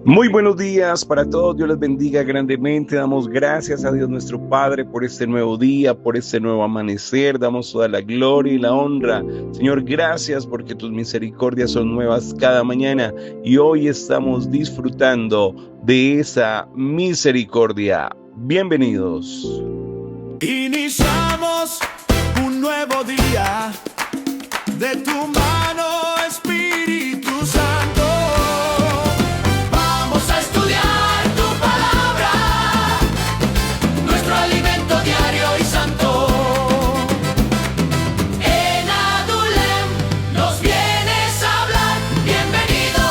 Muy buenos días para todos, Dios les bendiga grandemente, damos gracias a Dios nuestro Padre por este nuevo día, por este nuevo amanecer, damos toda la gloria y la honra. Señor, gracias porque tus misericordias son nuevas cada mañana y hoy estamos disfrutando de esa misericordia. Bienvenidos. Iniciamos un nuevo día de tu mano, Espíritu Santo. Vamos a estudiar tu palabra, nuestro alimento diario y santo. En Adulem nos vienes a hablar, bienvenido.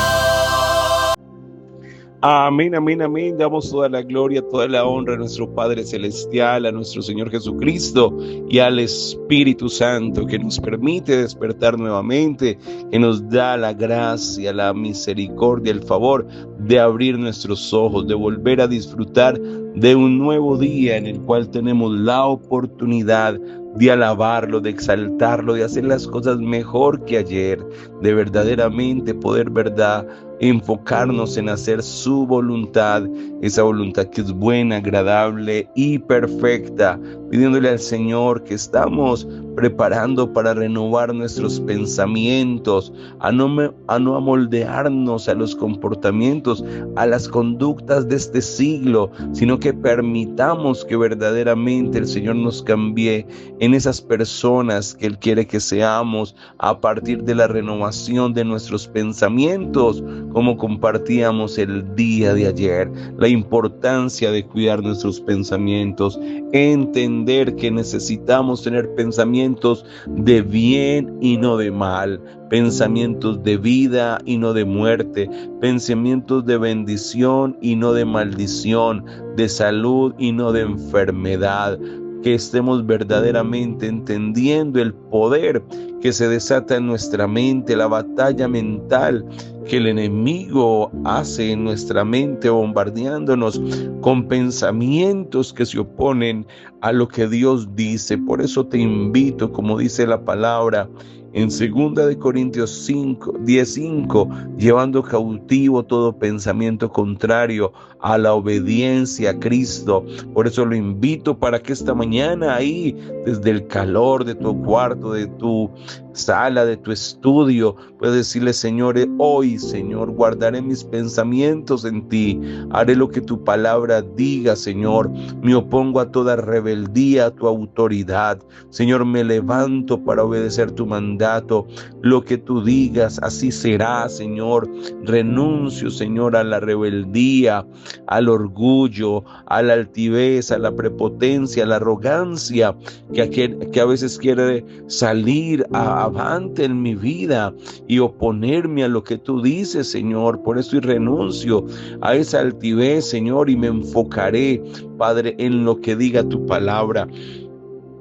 Amén, amén, amén. Damos toda la gloria, toda la honra a nuestro Padre Celestial, a nuestro Señor Jesucristo y al Espíritu Santo que nos permite despertar nuevamente, que nos da la gracia, la misericordia, el favor de abrir nuestros ojos, de volver a disfrutar de un nuevo día en el cual tenemos la oportunidad de alabarlo, de exaltarlo, de hacer las cosas mejor que ayer, de verdaderamente poder, enfocarnos en hacer su voluntad, esa voluntad que es buena, agradable y perfecta, pidiéndole al Señor que estamos preparando para renovar nuestros pensamientos, a no amoldearnos a los comportamientos, a las conductas de este siglo, sino que permitamos que verdaderamente el Señor nos cambie en esas personas que Él quiere que seamos a partir de la renovación de nuestros pensamientos, como compartíamos el día de ayer, la importancia de cuidar nuestros pensamientos, entender que necesitamos tener pensamientos de bien y no de mal, pensamientos de vida y no de muerte, pensamientos de bendición y no de maldición, de salud y no de enfermedad. Que estemos verdaderamente entendiendo el poder que se desata en nuestra mente, la batalla mental que el enemigo hace en nuestra mente, bombardeándonos con pensamientos que se oponen a lo que Dios dice. Por eso te invito, como dice la palabra, en 2 Corintios 10:5, llevando cautivo todo pensamiento contrario a la obediencia a Cristo. Por eso lo invito para que esta mañana ahí, desde el calor de tu cuarto, de tu sala, de tu estudio, puedes decirle: Señor, hoy, Señor, guardaré mis pensamientos en ti, haré lo que tu palabra diga, Señor, me opongo a toda rebeldía a tu autoridad, Señor, me levanto para obedecer tu mandato, lo que tú digas, así será, Señor, renuncio, Señor, a la rebeldía, al orgullo, a la altivez, a la prepotencia, a la arrogancia que a veces quiere salir avante en mi vida y oponerme a lo que tú dices, Señor. Por eso y renuncio a esa altivez, Señor, y me enfocaré, Padre, en lo que diga tu palabra,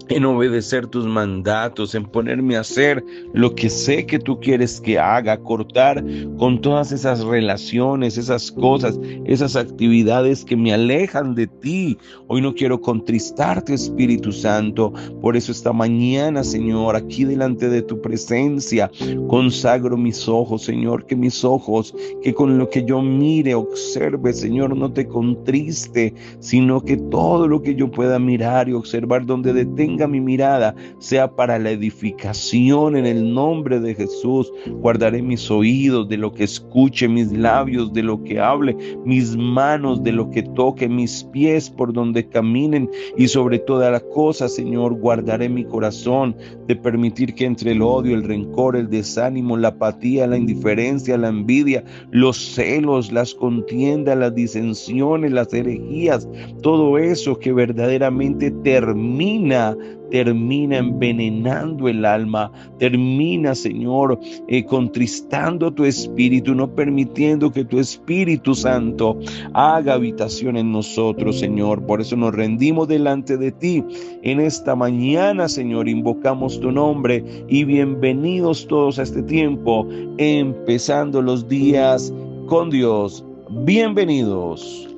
en obedecer tus mandatos, en ponerme a hacer lo que sé que tú quieres que haga, cortar con todas esas relaciones, esas cosas, esas actividades que me alejan de ti. Hoy no quiero contristarte, Espíritu Santo. Por eso esta mañana, Señor, aquí delante de tu presencia, consagro mis ojos, Señor, que mis ojos, que con lo que yo mire, observe, Señor, no te contriste, sino que todo lo que yo pueda mirar y observar donde detenga mi mirada sea para la edificación en el nombre de Jesús. Guardaré mis oídos de lo que escuche, mis labios de lo que hable, mis manos de lo que toque, mis pies por donde caminen, y sobre toda la cosa, Señor, guardaré mi corazón de permitir que entre el odio, el rencor, el desánimo, la apatía, la indiferencia, la envidia, los celos, las contiendas, las disensiones, las herejías, todo eso que verdaderamente termina envenenando el alma, termina, Señor, contristando tu espíritu, no permitiendo que tu Espíritu Santo haga habitación en nosotros, Señor. Por eso nos rendimos delante de ti en esta mañana, Señor, invocamos tu nombre y bienvenidos todos a este tiempo, empezando los días con Dios. Bienvenidos.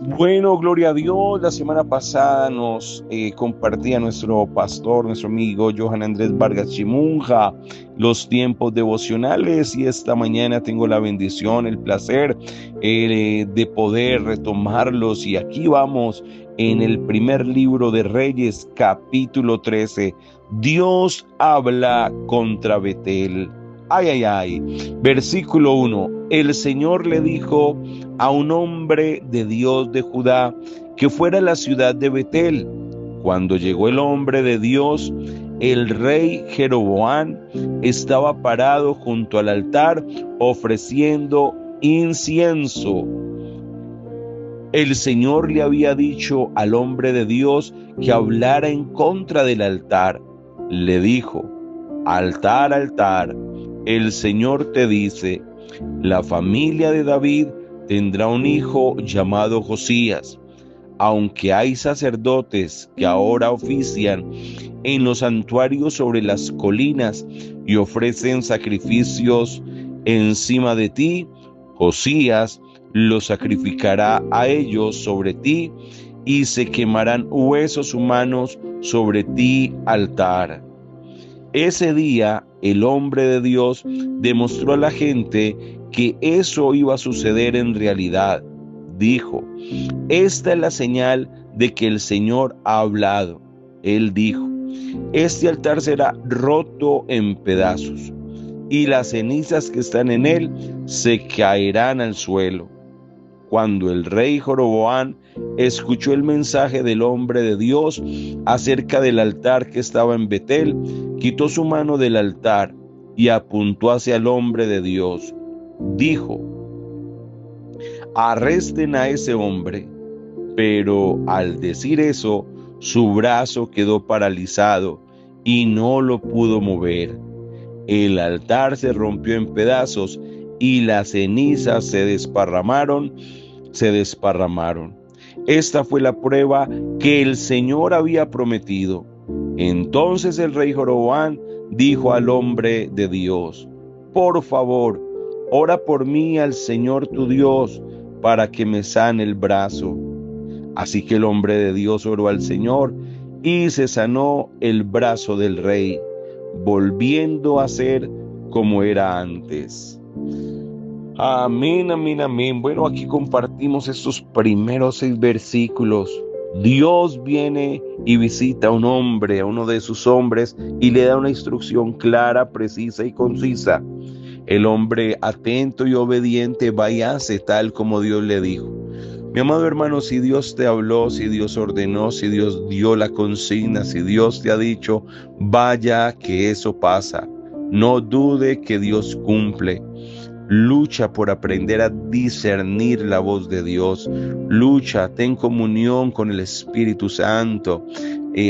Bueno, gloria a Dios. La semana pasada nos compartía nuestro pastor, nuestro amigo Johan Andrés Vargas Chimunja, los tiempos devocionales, y esta mañana tengo la bendición, el placer de poder retomarlos, y aquí vamos en el primer libro de Reyes, capítulo 13. Dios habla contra Betel. Ay, ay, ay. Versículo 1. El Señor le dijo a un hombre de Dios de Judá que fuera a la ciudad de Betel. Cuando llegó el hombre de Dios, el rey Jeroboam estaba parado junto al altar ofreciendo incienso. El Señor le había dicho al hombre de Dios que hablara en contra del altar. Le dijo: altar, altar, el Señor te dice, la familia de David tendrá un hijo llamado Josías. Aunque hay sacerdotes que ahora ofician en los santuarios sobre las colinas y ofrecen sacrificios encima de ti, Josías los sacrificará a ellos sobre ti, y se quemarán huesos humanos sobre ti, altar. Ese día el hombre de Dios demostró a la gente que eso iba a suceder en realidad. Dijo: esta es la señal de que el Señor ha hablado. Él dijo: este altar será roto en pedazos, y las cenizas que están en él se caerán al suelo. Cuando el rey Jeroboam escuchó el mensaje del hombre de Dios acerca del altar que estaba en Betel, quitó su mano del altar y apuntó hacia el hombre de Dios. Dijo: arresten a ese hombre. Pero al decir eso, su brazo quedó paralizado y no lo pudo mover. El altar se rompió en pedazos y las cenizas se desparramaron. Esta fue la prueba que el Señor había prometido. Entonces el rey Jeroboam dijo al hombre de Dios: por favor, ora por mí al Señor tu Dios para que me sane el brazo. Así que el hombre de Dios oró al Señor y se sanó el brazo del rey, volviendo a ser como era antes. Amén, amén, amén. Bueno, aquí compartimos estos primeros 6 versículos. Dios viene y visita a un hombre, a uno de sus hombres, y le da una instrucción clara, precisa y concisa. El hombre, atento y obediente, va y hace tal como Dios le dijo. Mi amado hermano, si Dios te habló, si Dios ordenó, si Dios dio la consigna, si Dios te ha dicho, vaya que eso pasa. No dude que Dios cumple. Lucha por aprender a discernir la voz de Dios. Lucha, ten comunión con el Espíritu Santo.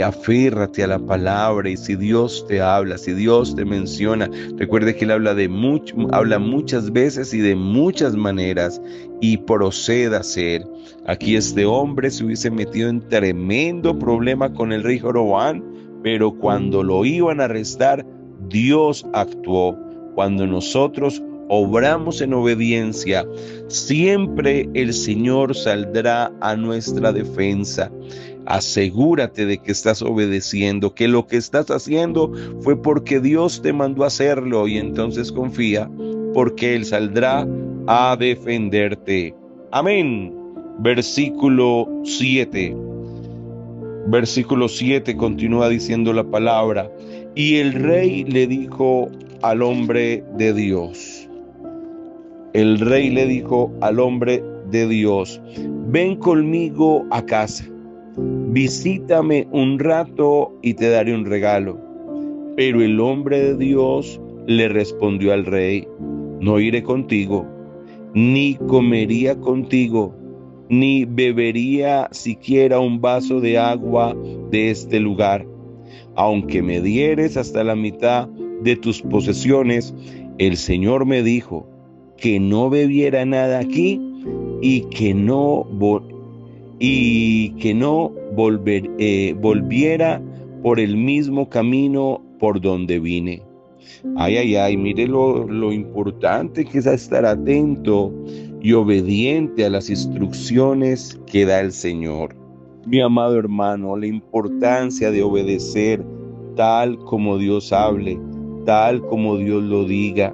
Aférrate a la palabra, y si Dios te habla, si Dios te menciona, recuerde que Él habla muchas veces y de muchas maneras, y proceda a hacer. Aquí este hombre se hubiese metido en tremendo problema con el rey Jeroboam, pero cuando lo iban a arrestar, Dios actuó. Cuando nosotros obramos en obediencia, siempre el Señor saldrá a nuestra defensa. Asegúrate de que estás obedeciendo, que lo que estás haciendo fue porque Dios te mandó a hacerlo, y entonces confía, porque Él saldrá a defenderte. Amén. Versículo 7. Versículo 7 continúa diciendo la palabra: y el rey le dijo al hombre de Dios. El rey le dijo al hombre de Dios: ven conmigo a casa, visítame un rato y te daré un regalo. Pero el hombre de Dios le respondió al rey: no iré contigo, ni comería contigo, ni bebería siquiera un vaso de agua de este lugar. Aunque me dieres hasta la mitad de tus posesiones, el Señor me dijo que no bebiera nada aquí y que no volviera por el mismo camino por donde vine. Ay, ay, ay, mire lo importante que es estar atento. y obediente a las instrucciones que da el Señor. Mi amado hermano, la importancia de obedecer tal como Dios hable, tal como Dios lo diga,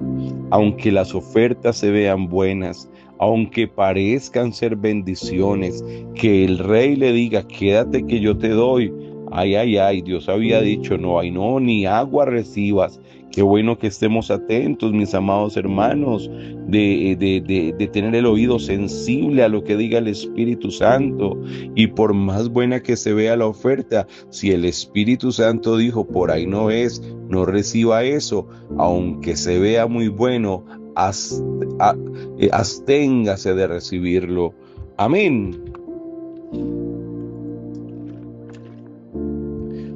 aunque las ofertas se vean buenas, aunque parezcan ser bendiciones, que el rey le diga, quédate que yo te doy. Ay, ay, ay, Dios había dicho, no, ay, no, ni agua recibas. Qué bueno que estemos atentos, mis amados hermanos, de tener el oído sensible a lo que diga el Espíritu Santo. Y por más buena que se vea la oferta, si el Espíritu Santo dijo, por ahí no es, no reciba eso, aunque se vea muy bueno, absténgase de recibirlo. Amén.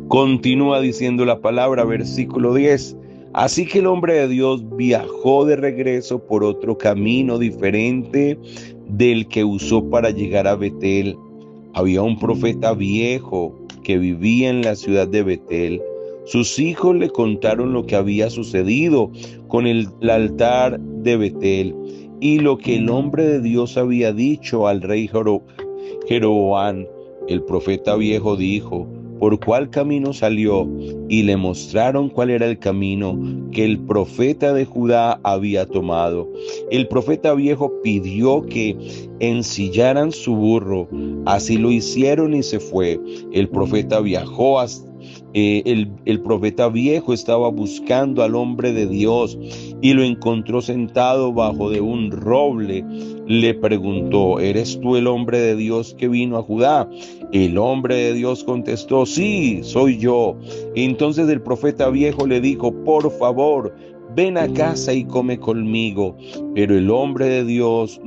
Continúa diciendo la palabra, versículo 10. Así que el hombre de Dios viajó de regreso por otro camino diferente del que usó para llegar a Betel. Había un profeta viejo que vivía en la ciudad de Betel. Sus hijos le contaron lo que había sucedido con el altar de Betel y lo que el hombre de Dios había dicho al rey Jeroboam. El profeta viejo dijo, ¿por cuál camino salió? Y le mostraron cuál era el camino que el profeta de Judá había tomado. El profeta viejo pidió que ensillaran su burro. Así lo hicieron y se fue. El profeta viajó hasta el profeta viejo estaba buscando al hombre de Dios y lo encontró sentado bajo de un roble. Le preguntó, ¿eres tú el hombre de Dios que vino a Judá? El hombre de Dios contestó, sí, soy yo. Entonces el profeta viejo le dijo, por favor, ven a casa y come conmigo. Pero el hombre de Dios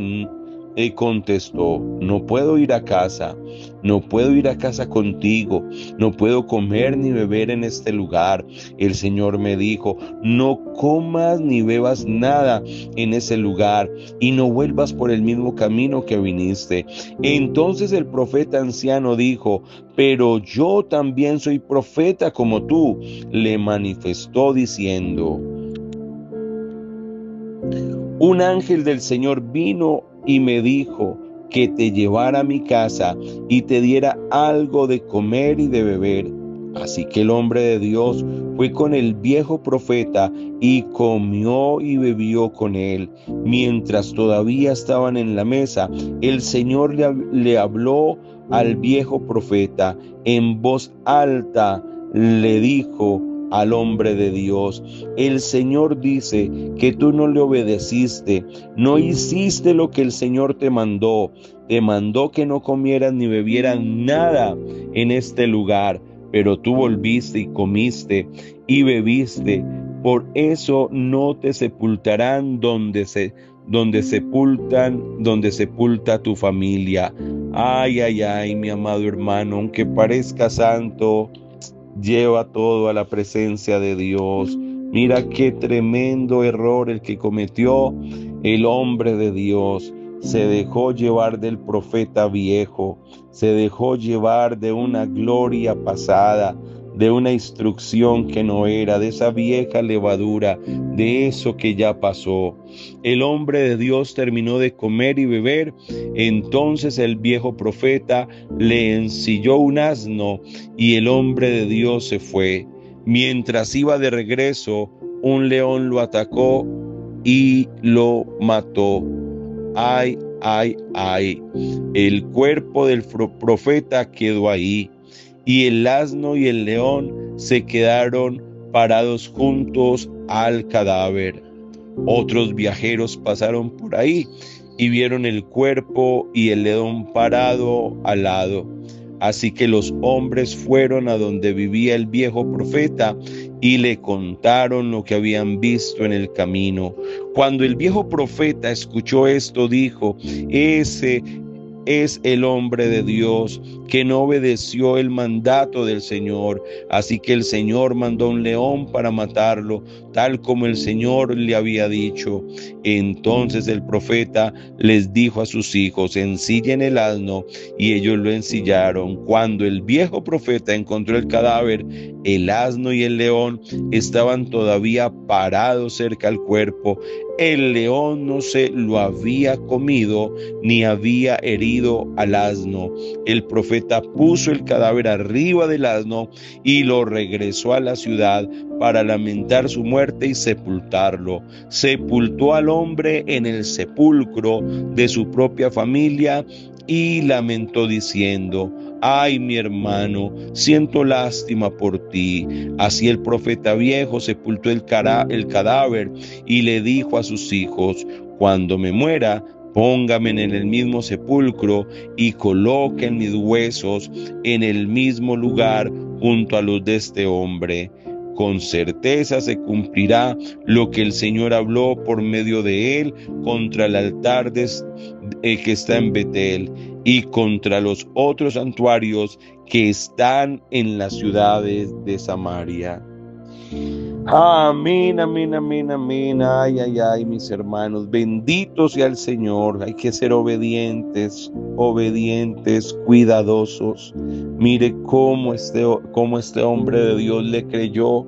contestó, no puedo ir a casa, no puedo ir a casa contigo, no puedo comer ni beber en este lugar. El Señor me dijo, no comas ni bebas nada en ese lugar y no vuelvas por el mismo camino que viniste. Entonces el profeta anciano dijo, pero yo también soy profeta como tú. Le manifestó diciendo, un ángel del Señor vino y me dijo que te llevara a mi casa y te diera algo de comer y de beber. Así que el hombre de Dios fue con el viejo profeta y comió y bebió con él. Mientras todavía estaban en la mesa, el Señor le habló al viejo profeta en voz alta, le dijo al hombre de Dios, el Señor dice que tú no le obedeciste, no hiciste lo que el Señor te mandó que no comieras ni bebieras nada en este lugar, pero tú volviste y comiste y bebiste, por eso no te sepultarán donde sepulta tu familia. Ay, ay, ay, mi amado hermano, aunque parezca santo, lleva todo a la presencia de Dios. Mira qué tremendo error el que cometió el hombre de Dios. Se dejó llevar del profeta viejo, se dejó llevar de una gloria pasada, de una instrucción que no era, de esa vieja levadura, de eso que ya pasó. El hombre de Dios terminó de comer y beber. Entonces el viejo profeta le ensilló un asno y el hombre de Dios se fue. Mientras iba de regreso, un león lo atacó y lo mató. Ay, ay, ay. El cuerpo del profeta quedó ahí y el asno y el león se quedaron parados juntos al cadáver. Otros viajeros pasaron por ahí y vieron el cuerpo y el león parado al lado. Así que los hombres fueron a donde vivía el viejo profeta y le contaron lo que habían visto en el camino. Cuando el viejo profeta escuchó esto, dijo, ese es el hombre de Dios que no obedeció el mandato del Señor. Así que el Señor mandó un león para matarlo, tal como el Señor le había dicho. Entonces el profeta les dijo a sus hijos, ensillen el asno, y ellos lo ensillaron. Cuando el viejo profeta encontró el cadáver, el asno y el león estaban todavía parados cerca al cuerpo. el león no se lo había comido ni había herido al asno. El profeta puso el cadáver arriba del asno y lo regresó a la ciudad para lamentar su muerte y sepultarlo. Sepultó al hombre en el sepulcro de su propia familia y lamentó diciendo: ay, mi hermano, siento lástima por ti. Así el profeta viejo sepultó el cadáver y le dijo a sus hijos: cuando me muera, póngame en el mismo sepulcro y coloquen mis huesos en el mismo lugar junto a los de este hombre. Con certeza se cumplirá lo que el Señor habló por medio de él contra el altar que está en Betel y contra los otros santuarios que están en las ciudades de Samaria. Amén, amén, amén, amén. Ay, ay, ay, mis hermanos, bendito sea el Señor. Hay que ser obedientes, cuidadosos. Mire cómo este hombre de Dios le creyó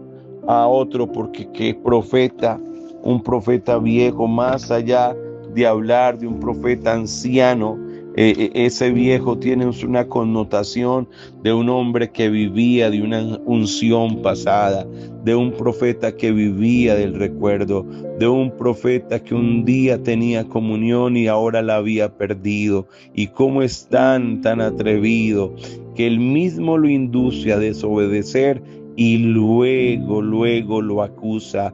a otro, porque qué profeta, un profeta viejo, más allá de hablar de un profeta anciano, ese viejo tiene una connotación de un hombre que vivía de una unción pasada, de un profeta que vivía del recuerdo, de un profeta que un día tenía comunión y ahora la había perdido. Y cómo es tan atrevido que él mismo lo induce a desobedecer y luego lo acusa.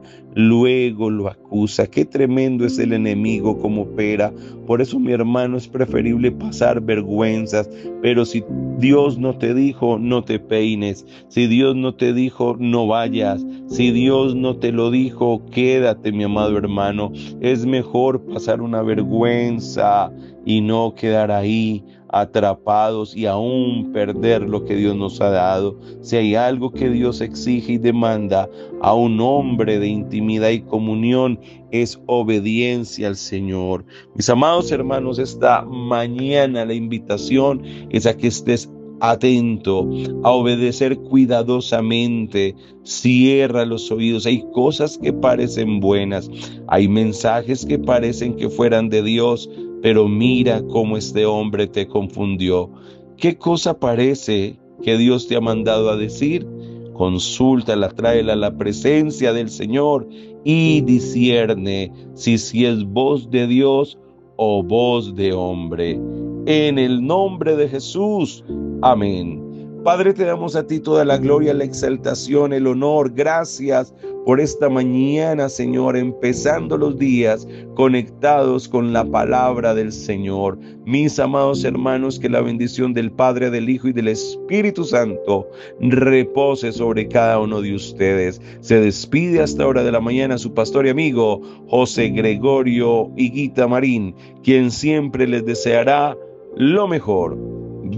Qué tremendo es el enemigo, como opera. Por eso, mi hermano, es preferible pasar vergüenzas, pero si Dios no te dijo, no te peines. Si Dios no te dijo, no vayas. Si Dios no te lo dijo, quédate, mi amado hermano. Es mejor pasar una vergüenza y no quedar ahí atrapados y aún perder lo que Dios nos ha dado. Si hay algo que Dios exige y demanda a un hombre de intimidad y comunión, es obediencia al Señor. Mis amados hermanos, esta mañana la invitación es a que estés atento, a obedecer cuidadosamente. Cierra los oídos. Hay cosas que parecen buenas, hay mensajes que parecen que fueran de Dios, pero mira cómo este hombre te confundió. ¿Qué cosa parece que Dios te ha mandado a decir? Consúltala, tráela a la presencia del Señor y discierne si es voz de Dios o voz de hombre. En el nombre de Jesús. Amén. Padre, te damos a ti toda la gloria, la exaltación, el honor. Gracias por esta mañana, Señor, empezando los días conectados con la palabra del Señor. Mis amados hermanos, que la bendición del Padre, del Hijo y del Espíritu Santo repose sobre cada uno de ustedes. Se despide hasta hora de la mañana su pastor y amigo José Gregorio Higuita Marín, quien siempre les deseará lo mejor.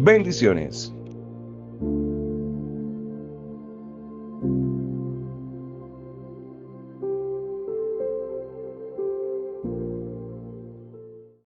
Bendiciones.